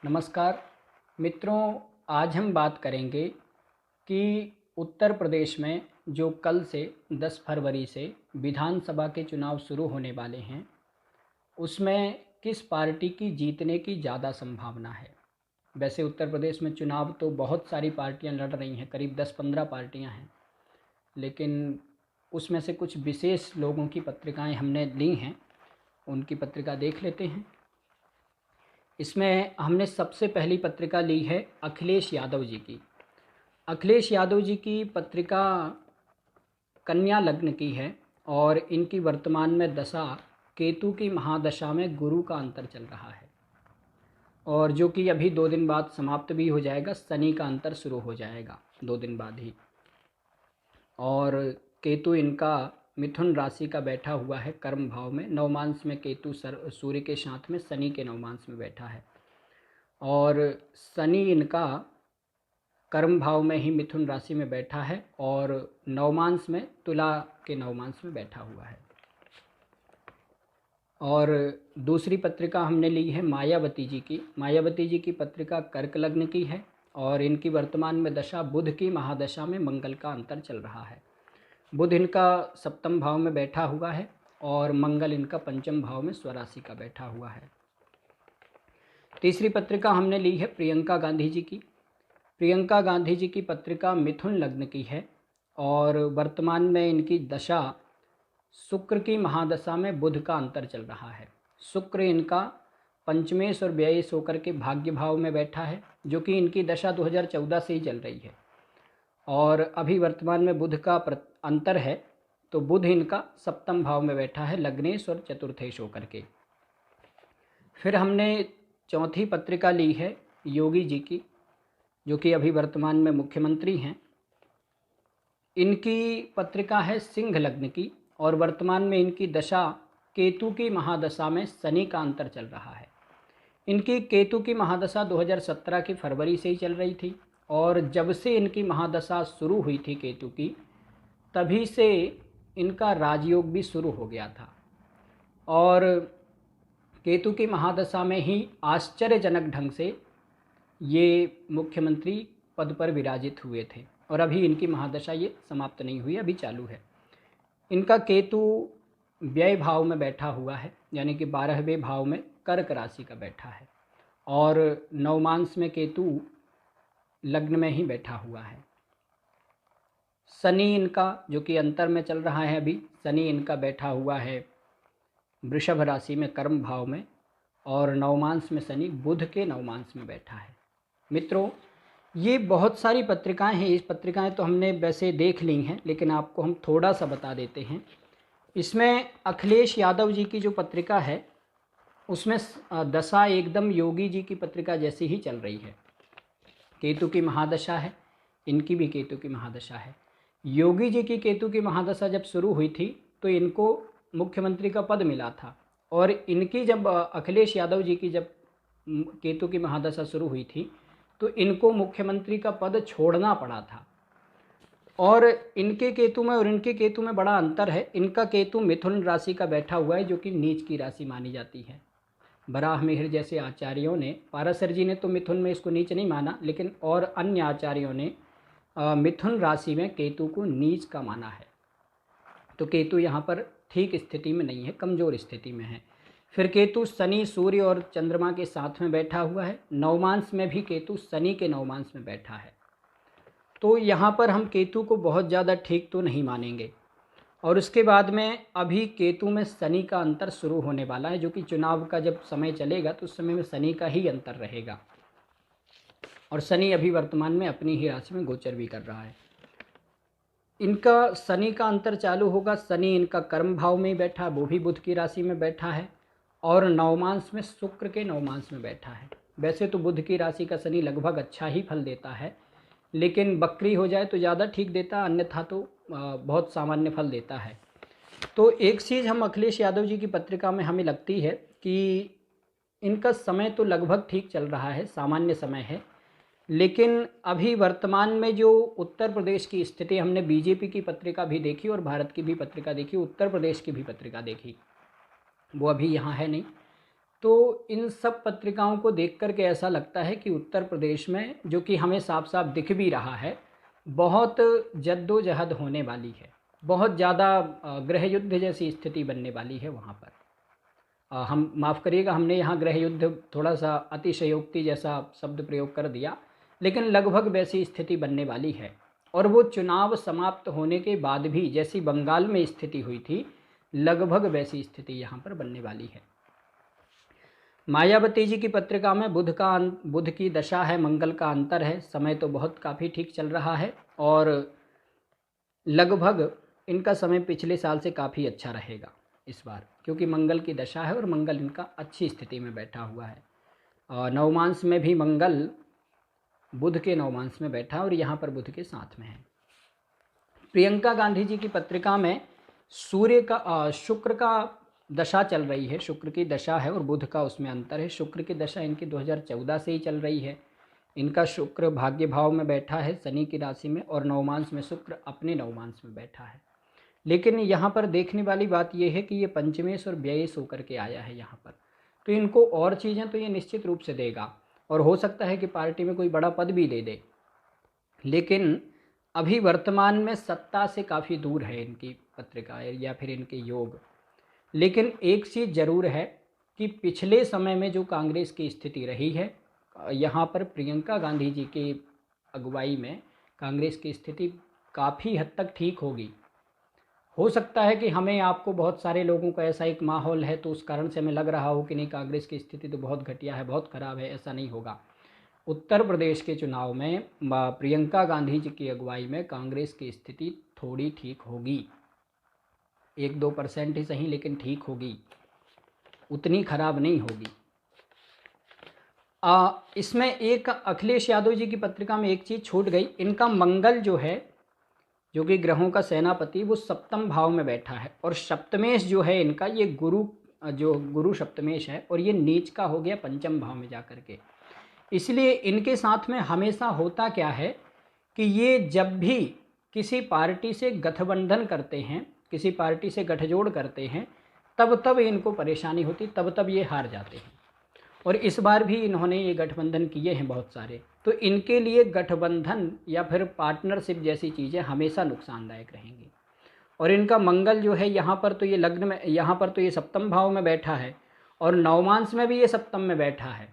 नमस्कार मित्रों, आज हम बात करेंगे कि उत्तर प्रदेश में जो कल से 10 फरवरी से विधानसभा के चुनाव शुरू होने वाले हैं, उसमें किस पार्टी की जीतने की ज़्यादा संभावना है। वैसे उत्तर प्रदेश में चुनाव तो बहुत सारी पार्टियां लड़ रही हैं, करीब 10-15 पार्टियां हैं, लेकिन उसमें से कुछ विशेष लोगों की पत्रिकाएं हमने ली हैं, उनकी पत्रिका देख लेते हैं। इसमें हमने सबसे पहली पत्रिका ली है अखिलेश यादव जी की। अखिलेश यादव जी की पत्रिका कन्या लग्न की है और इनकी वर्तमान में दशा केतु की महादशा में गुरु का अंतर चल रहा है, और जो कि अभी 2 दिन बाद समाप्त भी हो जाएगा। शनि का अंतर शुरू हो जाएगा 2 दिन बाद ही। और केतु इनका मिथुन राशि का बैठा हुआ है कर्म भाव में। नवमांश में केतु सूर्य के साथ में शनि के नवमांश में बैठा है, और शनि इनका कर्म भाव में ही मिथुन राशि में बैठा है और नवमांश में तुला के नवमांश में बैठा हुआ है। और दूसरी पत्रिका हमने ली है मायावती जी की। मायावती जी की पत्रिका कर्क लग्न की है और इनकी वर्तमान में दशा बुध की महादशा में मंगल का अंतर चल रहा है। बुध इनका सप्तम भाव में बैठा हुआ है और मंगल इनका पंचम भाव में स्वराशि का बैठा हुआ है। तीसरी पत्रिका हमने ली है प्रियंका गांधी जी की। प्रियंका गांधी जी की पत्रिका मिथुन लग्न की है और वर्तमान में इनकी दशा शुक्र की महादशा में बुध का अंतर चल रहा है। शुक्र इनका पंचमेश और व्ययेश होकर के भाग्य भाव में बैठा है, जो कि इनकी दशा 2014 से ही चल रही है, और अभी वर्तमान में बुध का अंतर है, तो बुध इनका सप्तम भाव में बैठा है लग्नेश और चतुर्थेश होकर के। फिर हमने चौथी पत्रिका ली है योगी जी की, जो कि अभी वर्तमान में मुख्यमंत्री हैं। इनकी पत्रिका है सिंह लग्न की और वर्तमान में इनकी दशा केतु की महादशा में शनि का अंतर चल रहा है। इनकी केतु की महादशा 2017 की फरवरी से ही चल रही थी, और जब से इनकी महादशा शुरू हुई थी केतु की, तभी से इनका राजयोग भी शुरू हो गया था। और केतु की महादशा में ही आश्चर्यजनक ढंग से ये मुख्यमंत्री पद पर विराजित हुए थे, और अभी इनकी महादशा ये समाप्त नहीं हुई, अभी चालू है। इनका केतु व्यय भाव में बैठा हुआ है, यानी कि 12वें भाव में कर्क राशि का बैठा है, और नवमांश में केतु लग्न में ही बैठा हुआ है। शनि इनका जो कि अंतर में चल रहा है, अभी शनि इनका बैठा हुआ है वृषभ राशि में कर्म भाव में, और नवमांश में शनि बुध के नवमांश में बैठा है। मित्रों, ये बहुत सारी पत्रिकाएं हैं। इस पत्रिकाएं तो हमने वैसे देख ली हैं, लेकिन आपको हम थोड़ा सा बता देते हैं। इसमें अखिलेश यादव जी की जो पत्रिका है, उसमें दशा एकदम योगी जी की पत्रिका जैसी ही चल रही है। केतु की महादशा है, इनकी भी केतु की महादशा है। योगी जी की केतु की महादशा जब शुरू हुई थी तो इनको मुख्यमंत्री का पद मिला था, और इनकी जब अखिलेश यादव जी की जब केतु की महादशा शुरू हुई थी तो इनको मुख्यमंत्री का पद छोड़ना पड़ा था। और इनके केतु में और इनके केतु में बड़ा अंतर है। इनका केतु मिथुन राशि का बैठा हुआ है, जो कि नीच की राशि मानी जाती है। बराह मिहिर जैसे आचार्यों ने, पाराशर जी ने तो मिथुन में इसको नीच नहीं माना, लेकिन और अन्य आचार्यों ने मिथुन राशि में केतु को नीच का माना है। तो केतु यहाँ पर ठीक स्थिति में नहीं है, कमज़ोर स्थिति में है। फिर केतु शनि, सूर्य और चंद्रमा के साथ में बैठा हुआ है। नवमांश में भी केतु शनि के नवमांश में बैठा है, तो यहाँ पर हम केतु को बहुत ज़्यादा ठीक तो नहीं मानेंगे। और उसके बाद में अभी केतु में शनि का अंतर शुरू होने वाला है, जो कि चुनाव का जब समय चलेगा तो उस समय में शनि का ही अंतर रहेगा, और शनि अभी वर्तमान में अपनी ही राशि में गोचर भी कर रहा है। इनका शनि का अंतर चालू होगा। शनि इनका कर्म भाव में ही बैठा है, वो भी बुध की राशि में बैठा है, और नवमांश में शुक्र के नवमांश में बैठा है। वैसे तो बुध की राशि का शनि लगभग अच्छा ही फल देता है, लेकिन बकरी हो जाए तो ज़्यादा ठीक देता, अन्यथा तो बहुत सामान्य फल देता है। तो एक चीज़ हम अखिलेश यादव जी की पत्रिका में हमें लगती है कि इनका समय तो लगभग ठीक चल रहा है, सामान्य समय है, लेकिन अभी वर्तमान में जो उत्तर प्रदेश की स्थिति, हमने बीजेपी की पत्रिका भी देखी और भारत की भी पत्रिका देखी, उत्तर प्रदेश की भी पत्रिका देखी, वो अभी यहाँ है नहीं। तो इन सब पत्रिकाओं को देख कर के ऐसा लगता है कि उत्तर प्रदेश में, जो कि हमें साफ साफ दिख भी रहा है, बहुत जद्दोजहद होने वाली है, बहुत ज़्यादा गृह युद्ध जैसी स्थिति बनने वाली है वहाँ पर। हम माफ़ करिएगा, हमने यहाँ गृह युद्ध थोड़ा सा अतिशयोक्ति जैसा शब्द प्रयोग कर दिया, लेकिन लगभग वैसी स्थिति बनने वाली है। और वो चुनाव समाप्त होने के बाद भी जैसी बंगाल में स्थिति हुई थी, लगभग वैसी स्थिति यहाँ पर बनने वाली है। मायावती जी की पत्रिका में बुध की दशा है, मंगल का अंतर है, समय तो बहुत काफ़ी ठीक चल रहा है और लगभग इनका समय पिछले साल से काफ़ी अच्छा रहेगा इस बार, क्योंकि मंगल की दशा है और मंगल इनका अच्छी स्थिति में बैठा हुआ है। नवमांश में भी मंगल बुध के नवमांश में बैठा और यहाँ पर बुध के साथ में है। प्रियंका गांधी जी की पत्रिका में शुक्र का दशा चल रही है, शुक्र की दशा है और बुध का उसमें अंतर है। शुक्र की दशा इनकी 2014 से ही चल रही है। इनका शुक्र भाग्य भाव में बैठा है शनि की राशि में और नवमांश में शुक्र अपने नवमांश में बैठा है। लेकिन यहाँ पर देखने वाली बात यह है कि ये पंचमेश और व्ययेश होकर के आया है यहाँ पर, तो इनको और चीज़ें तो ये निश्चित रूप से देगा और हो सकता है कि पार्टी में कोई बड़ा पद भी दे दे, लेकिन अभी वर्तमान में सत्ता से काफ़ी दूर है इनकी पत्रिका या फिर इनके योग। लेकिन एक चीज़ ज़रूर है कि पिछले समय में जो कांग्रेस की स्थिति रही है, यहाँ पर प्रियंका गांधी जी की अगुवाई में कांग्रेस की स्थिति काफ़ी हद तक ठीक होगी। हो सकता है कि हमें आपको बहुत सारे लोगों का ऐसा एक माहौल है तो उस कारण से हमें लग रहा हो कि नहीं कांग्रेस की स्थिति तो बहुत घटिया है, बहुत ख़राब है, ऐसा नहीं होगा। उत्तर प्रदेश के चुनाव में प्रियंका गांधी जी की अगुवाई में कांग्रेस की स्थिति थोड़ी ठीक होगी, 1-2% ही सही लेकिन ठीक होगी, उतनी खराब नहीं होगी। इसमें एक अखिलेश यादव जी की पत्रिका में एक चीज़ छूट गई, इनका मंगल जो है, जो कि ग्रहों का सेनापति, वो सप्तम भाव में बैठा है और सप्तमेश जो है इनका, ये गुरु सप्तमेश है और ये नीच का हो गया पंचम भाव में जाकर के। इसलिए इनके साथ में हमेशा होता क्या है कि ये जब भी किसी पार्टी से गठबंधन करते हैं, किसी पार्टी से गठजोड़ करते हैं, तब इनको परेशानी होती, तब ये हार जाते हैं। और इस बार भी इन्होंने ये गठबंधन किए हैं बहुत सारे, तो इनके लिए गठबंधन या फिर पार्टनरशिप जैसी चीज़ें हमेशा नुकसानदायक रहेंगी। और इनका मंगल जो है यहाँ पर तो ये लग्न में, यहाँ पर तो ये सप्तम भाव में बैठा है और नवमांश में भी ये सप्तम में बैठा है,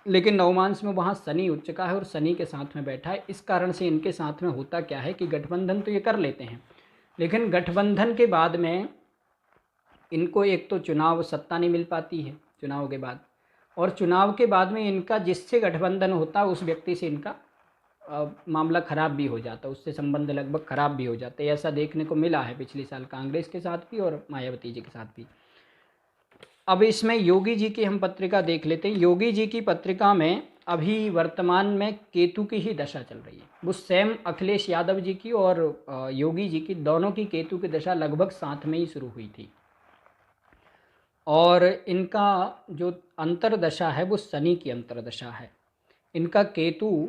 लेकिन नवमांश में वहाँ शनि उच्च का है और शनि के साथ में बैठा है। इस कारण से इनके साथ में होता क्या है कि गठबंधन तो ये कर लेते हैं, लेकिन गठबंधन के बाद में इनको एक तो चुनाव सत्ता नहीं मिल पाती है चुनाव के बाद, और चुनाव के बाद में इनका जिससे गठबंधन होता उस व्यक्ति से इनका मामला ख़राब भी हो जाता, उससे संबंध लगभग ख़राब भी हो जाते। ऐसा देखने को मिला है पिछले साल कांग्रेस के साथ भी और मायावती जी के साथ भी। अब इसमें योगी जी की हम पत्रिका देख लेते हैं। योगी जी की पत्रिका में अभी वर्तमान में केतु की ही दशा चल रही है। वो सेम अखिलेश यादव जी की और योगी जी की, दोनों की केतु की दशा लगभग साथ में ही शुरू हुई थी और इनका जो अंतरदशा है वो शनि की अंतरदशा है। इनका केतु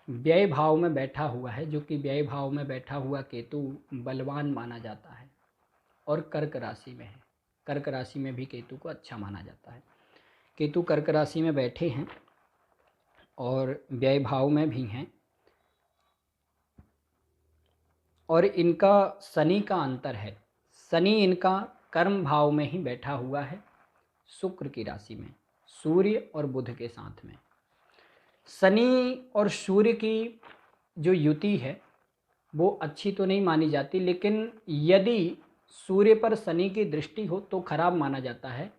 व्यय भाव में बैठा हुआ है, जो कि व्यय भाव में बैठा हुआ केतु बलवान माना जाता है और कर्क राशि में है। कर्क राशि में भी केतु को अच्छा माना जाता है। केतु कर्क राशि में बैठे हैं और व्यय भाव में भी हैं और इनका शनि का अंतर है। शनि इनका कर्म भाव में ही बैठा हुआ है शुक्र की राशि में, सूर्य और बुध के साथ में। शनि और सूर्य की जो युति है वो अच्छी तो नहीं मानी जाती, लेकिन यदि सूर्य पर शनि की दृष्टि हो तो खराब माना जाता है।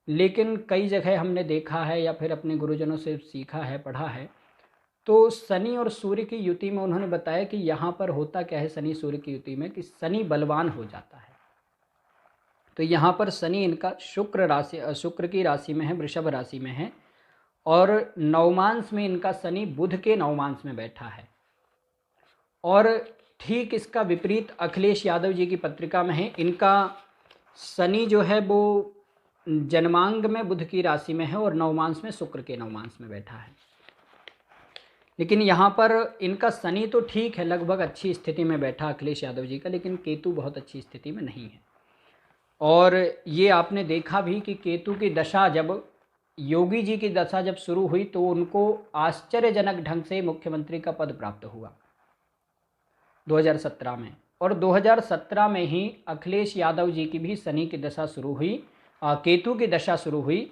लेकिन कई जगह हमने देखा है या फिर अपने गुरुजनों से सीखा है, पढ़ा है, तो शनि और सूर्य की युति में उन्होंने बताया कि यहाँ पर होता क्या है शनि सूर्य की युति में, कि शनि बलवान हो जाता है। तो यहाँ पर शनि इनका शुक्र की राशि में है, वृषभ राशि में है और नवमांश में इनका शनि बुध के नवमांश में बैठा है। और ठीक इसका विपरीत अखिलेश यादव जी की पत्रिका में है। इनका शनि जो है वो जन्मांग में बुध की राशि में है और नवमांश में शुक्र के नवमांश में बैठा है। लेकिन यहाँ पर इनका शनि तो ठीक है, लगभग अच्छी स्थिति में बैठा अखिलेश यादव जी का, लेकिन केतु बहुत अच्छी स्थिति में नहीं है। और ये आपने देखा भी कि केतु की दशा जब, योगी जी की दशा जब शुरू हुई तो उनको आश्चर्यजनक ढंग से मुख्यमंत्री का पद प्राप्त हुआ 2017 में। और 2017 में ही अखिलेश यादव जी की भी शनि की दशा शुरू हुई, केतु की दशा शुरू हुई,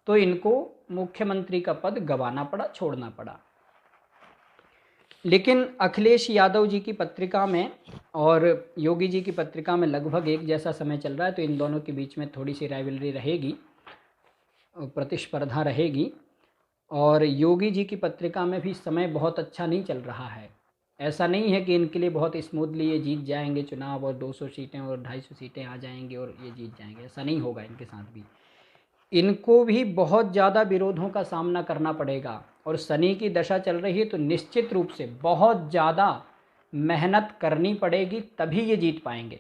तो इनको मुख्यमंत्री का पद गंवाना पड़ा, छोड़ना पड़ा। लेकिन अखिलेश यादव जी की पत्रिका में और योगी जी की पत्रिका में लगभग एक जैसा समय चल रहा है, तो इन दोनों के बीच में थोड़ी सी राइवलरी रहेगी, प्रतिस्पर्धा रहेगी। और योगी जी की पत्रिका में भी समय बहुत अच्छा नहीं चल रहा है। ऐसा नहीं है कि इनके लिए बहुत स्मूथली ये जीत जाएंगे चुनाव और 200 सीटें और 250 सीटें आ जाएंगी और ये जीत जाएंगे, ऐसा नहीं होगा इनके साथ भी। इनको भी बहुत ज़्यादा विरोधों का सामना करना पड़ेगा। और शनि की दशा चल रही है तो निश्चित रूप से बहुत ज़्यादा मेहनत करनी पड़ेगी, तभी ये जीत पाएंगे।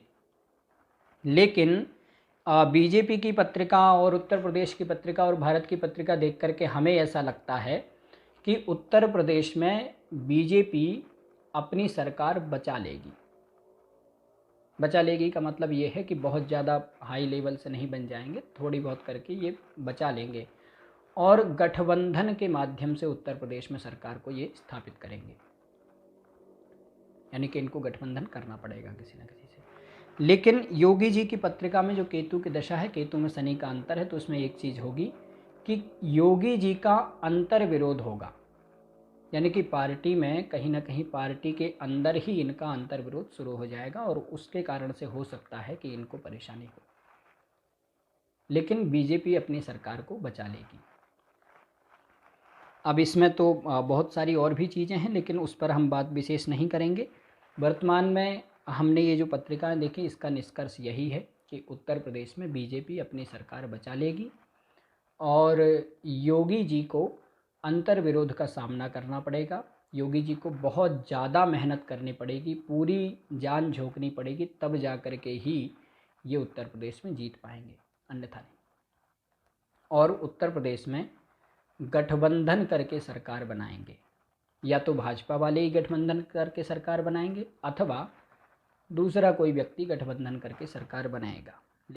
लेकिन बीजेपी की पत्रिका और उत्तर प्रदेश की पत्रिका और भारत की पत्रिका देख करके हमें ऐसा लगता है कि उत्तर प्रदेश में बीजेपी अपनी सरकार बचा लेगी। बचा लेगी का मतलब ये है कि बहुत ज़्यादा हाई लेवल से नहीं बन जाएंगे, थोड़ी बहुत करके ये बचा लेंगे और गठबंधन के माध्यम से उत्तर प्रदेश में सरकार को ये स्थापित करेंगे। यानी कि इनको गठबंधन करना पड़ेगा किसी न किसी से। लेकिन योगी जी की पत्रिका में जो केतु की दशा है, केतु में शनि का अंतर है, तो उसमें एक चीज़ होगी कि योगी जी का अंतर विरोध होगा। यानी कि पार्टी में कहीं ना कहीं पार्टी के अंदर ही इनका अंतर विरोध शुरू हो जाएगा और उसके कारण से हो सकता है कि इनको परेशानी हो। लेकिन बीजेपी अपनी सरकार को बचा लेगी। अब इसमें तो बहुत सारी और भी चीज़ें हैं, लेकिन उस पर हम बात विशेष नहीं करेंगे। वर्तमान में हमने ये जो पत्रिकाएं देखी, इसका निष्कर्ष यही है कि उत्तर प्रदेश में बीजेपी अपनी सरकार बचा लेगी और योगी जी को अंतर विरोध का सामना करना पड़ेगा। योगी जी को बहुत ज़्यादा मेहनत करनी पड़ेगी, पूरी जान झोंकनी पड़ेगी, तब जा कर के ही ये उत्तर प्रदेश में जीत पाएंगे, अन्यथा नहीं। और उत्तर प्रदेश में गठबंधन करके सरकार बनाएंगे, या तो भाजपा वाले ही गठबंधन करके सरकार बनाएंगे अथवा दूसरा कोई व्यक्ति गठबंधन करके सरकार बनाएगा।